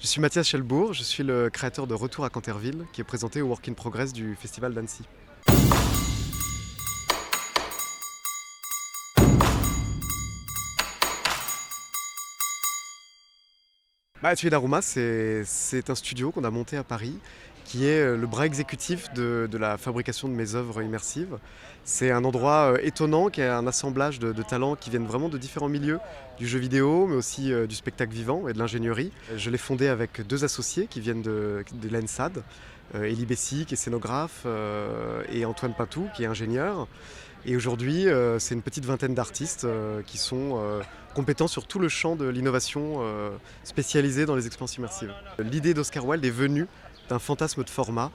Je suis Mathias Chelbourg, je suis le créateur de Retour à Canterville, qui est présenté au Work in Progress du Festival d'Annecy. Atelier d'Aroma, c'est un studio qu'on a monté à Paris, qui est le bras exécutif de la fabrication de mes œuvres immersives. C'est un endroit étonnant, qui est un assemblage de talents qui viennent vraiment de différents milieux, du jeu vidéo, mais aussi du spectacle vivant et de l'ingénierie. Je l'ai fondé avec deux associés qui viennent de l'ENSAD, Élie Bessy, qui est scénographe, et Antoine Patou, qui est ingénieur. Et aujourd'hui, c'est une petite vingtaine d'artistes qui sont compétents sur tout le champ de l'innovation spécialisée dans les expériences immersives. L'idée d'Oscar Wilde est venue d'un fantasme de format.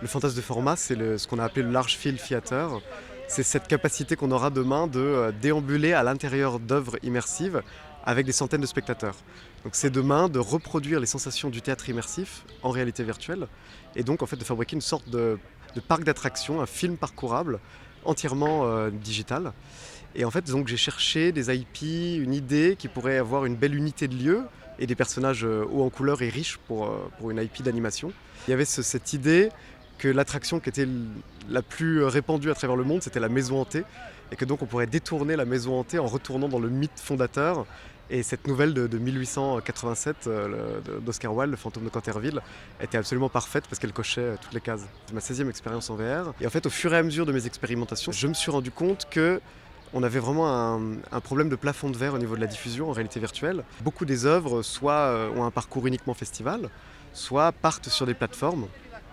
Le fantasme de format, c'est ce qu'on a appelé le large field theater. C'est cette capacité qu'on aura demain de déambuler à l'intérieur d'œuvres immersives avec des centaines de spectateurs. Donc c'est demain de reproduire les sensations du théâtre immersif en réalité virtuelle et donc en fait de fabriquer une sorte de parc d'attractions, un film parcourable entièrement digital. Et en fait, donc, j'ai cherché des IP, une idée qui pourrait avoir une belle unité de lieu et des personnages hauts en couleur et riches pour une IP d'animation. Il y avait cette idée que l'attraction qui était la plus répandue à travers le monde, c'était la maison hantée, et que donc on pourrait détourner la maison hantée en retournant dans le mythe fondateur. Et cette nouvelle de 1887 d'Oscar Wilde, Le fantôme de Canterville, était absolument parfaite parce qu'elle cochait toutes les cases. C'est ma 16e expérience en VR. Et en fait, au fur et à mesure de mes expérimentations, je me suis rendu compte que on avait vraiment un problème de plafond de verre au niveau de la diffusion en réalité virtuelle. Beaucoup des œuvres soit ont un parcours uniquement festival, soit partent sur des plateformes.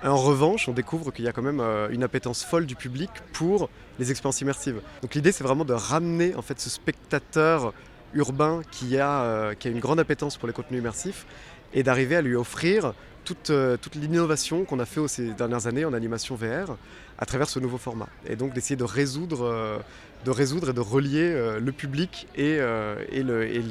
En revanche, on découvre qu'il y a quand même une appétence folle du public pour les expériences immersives. Donc l'idée, c'est vraiment de ramener en fait ce spectateur urbain qui a une grande appétence pour les contenus immersifs et d'arriver à lui offrir toute l'innovation qu'on a fait ces dernières années en animation VR à travers ce nouveau format. Et donc d'essayer de résoudre et de relier le public et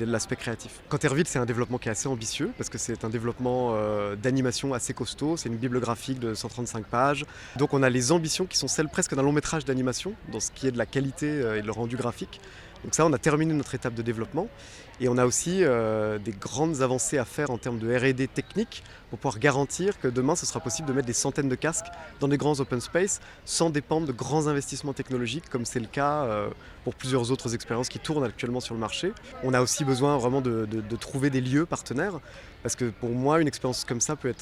l'aspect créatif. Canterville, c'est un développement qui est assez ambitieux parce que c'est un développement d'animation assez costaud. C'est une bible graphique de 135 pages. Donc on a les ambitions qui sont celles presque d'un long métrage d'animation dans ce qui est de la qualité et le rendu graphique. Donc ça, on a terminé notre étape de développement et on a aussi des grandes avancées à faire en termes de R&D technique pour pouvoir garantir que demain, ce sera possible de mettre des centaines de casques dans des grands open space sans dépendre de grands investissements technologiques comme c'est le cas pour plusieurs autres expériences qui tournent actuellement sur le marché. On a aussi besoin vraiment de trouver des lieux partenaires parce que pour moi, une expérience comme ça peut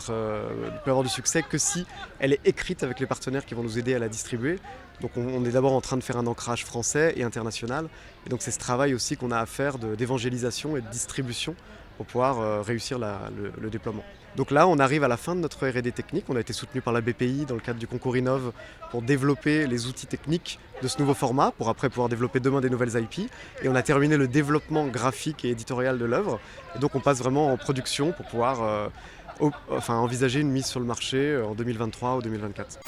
avoir du succès que si elle est écrite avec les partenaires qui vont nous aider à la distribuer. Donc on est d'abord en train de faire un ancrage français et international. Et donc c'est ce travail aussi qu'on a à faire d'évangélisation et de distribution pour pouvoir réussir le déploiement. Donc là, on arrive à la fin de notre R&D technique. On a été soutenu par la BPI dans le cadre du concours Innov pour développer les outils techniques de ce nouveau format, pour après pouvoir développer demain des nouvelles IP. Et on a terminé le développement graphique et éditorial de l'œuvre. Et donc on passe vraiment en production pour pouvoir envisager une mise sur le marché en 2023 ou 2024.